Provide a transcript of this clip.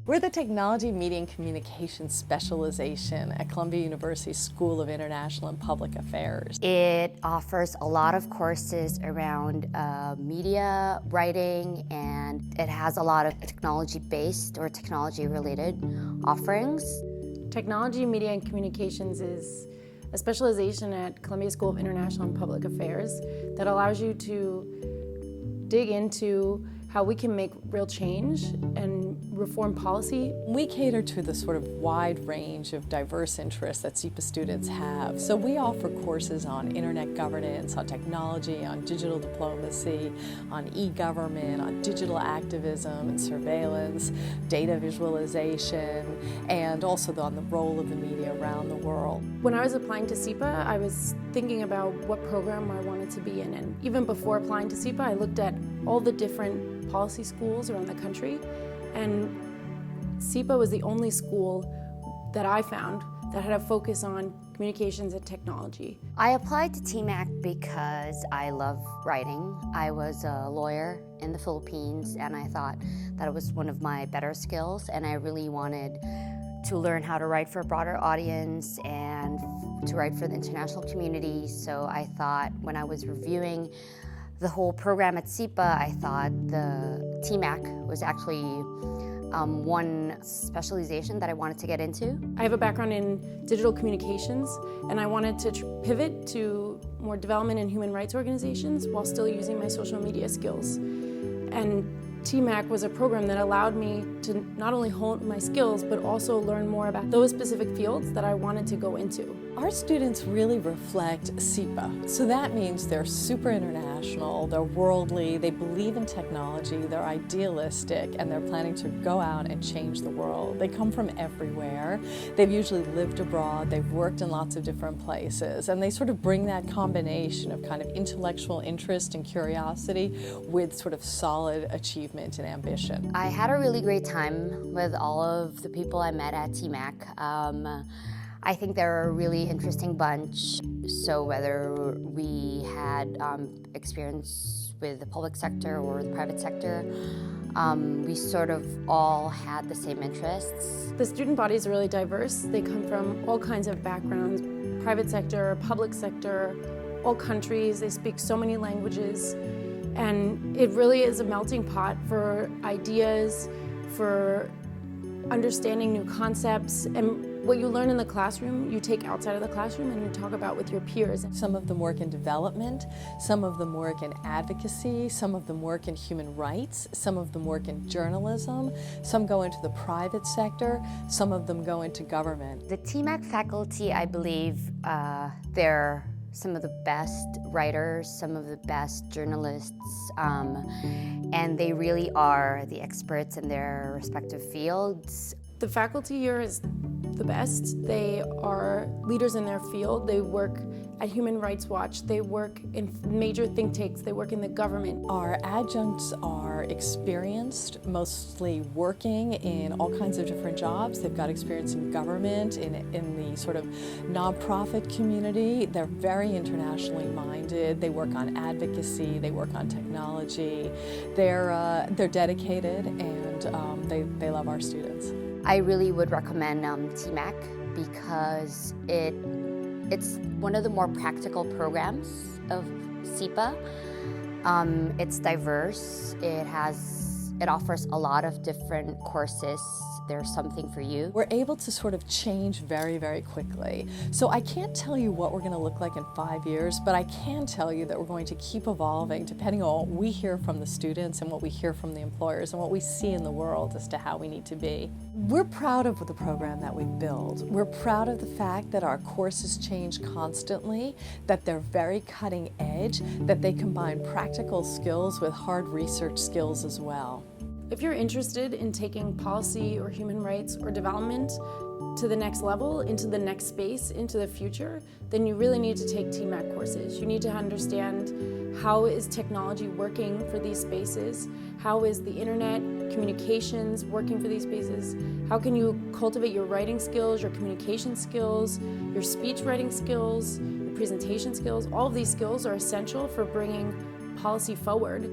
We're the Technology, Media, and Communications Specialization at Columbia University School of International and Public Affairs. It offers a lot of courses around media writing, and it has a lot of technology-based or technology-related offerings. Technology, Media, and Communications is a specialization at Columbia School of International and Public Affairs that allows you to dig into how we can make real change and reform policy. We cater to the sort of wide range of diverse interests that SIPA students have. So we offer courses on internet governance, on technology, on digital diplomacy, on e-government, on digital activism and surveillance, data visualization, and also on the role of the media around the world. When I was applying to SIPA, I was thinking about what program I wanted to be in. And even before applying to SIPA, I looked at all the different policy schools around the country, and SIPA was the only school that I found that had a focus on communications and technology. I applied to TMaC because I love writing. I was a lawyer in the Philippines, and I thought that it was one of my better skills, and I really wanted to learn how to write for a broader audience and to write for the international community. So I thought, when I was reviewing the whole program at SIPA, I thought the TMaC was actually one specialization that I wanted to get into. I have a background in digital communications, and I wanted to pivot to more development and human rights organizations while still using my social media skills. And TMaC was a program that allowed me to not only hone my skills, but also learn more about those specific fields that I wanted to go into. Our students really reflect SIPA. So that means they're super international, they're worldly, they believe in technology, they're idealistic, and they're planning to go out and change the world. They come from everywhere. They've usually lived abroad, they've worked in lots of different places, and they sort of bring that combination of kind of intellectual interest and curiosity with sort of solid achievement and ambition. I had a really great time with all of the people I met at TMaC. I think they're a really interesting bunch. So whether we had experience with the public sector or the private sector, we sort of all had the same interests. The student body is really diverse. They come from all kinds of backgrounds, private sector, public sector, all countries. They speak so many languages. And it really is a melting pot for ideas, for understanding new concepts, and what you learn in the classroom, you take outside of the classroom and you talk about with your peers. Some of them work in development, some of them work in advocacy, some of them work in human rights, some of them work in journalism, some go into the private sector, some of them go into government. The TMaC faculty, I believe, they're some of the best writers, some of the best journalists, and they really are the experts in their respective fields. The faculty here is the best. They are leaders in their field. They work at Human Rights Watch. They work in major think tanks. They work in the government. Our adjuncts are experienced, mostly working in all kinds of different jobs. They've got experience in government, in the sort of nonprofit community. They're very internationally minded. They work on advocacy. They work on technology. They're dedicated, and they love our students. I really would recommend TMaC because it's one of the more practical programs of SIPA. It's diverse. It offers a lot of different courses. There's something for you. We're able to sort of change very, very quickly. So I can't tell you what we're going to look like in 5 years, but I can tell you that we're going to keep evolving depending on what we hear from the students and what we hear from the employers and what we see in the world as to how we need to be. We're proud of the program that we've built. We're proud of the fact that our courses change constantly, that they're very cutting edge, that they combine practical skills with hard research skills as well. If you're interested in taking policy or human rights or development to the next level, into the next space, into the future, then you really need to take TMaC courses. You need to understand how is technology working for these spaces, how is the internet, communications working for these spaces, how can you cultivate your writing skills, your communication skills, your speech writing skills, your presentation skills. All of these skills are essential for bringing policy forward.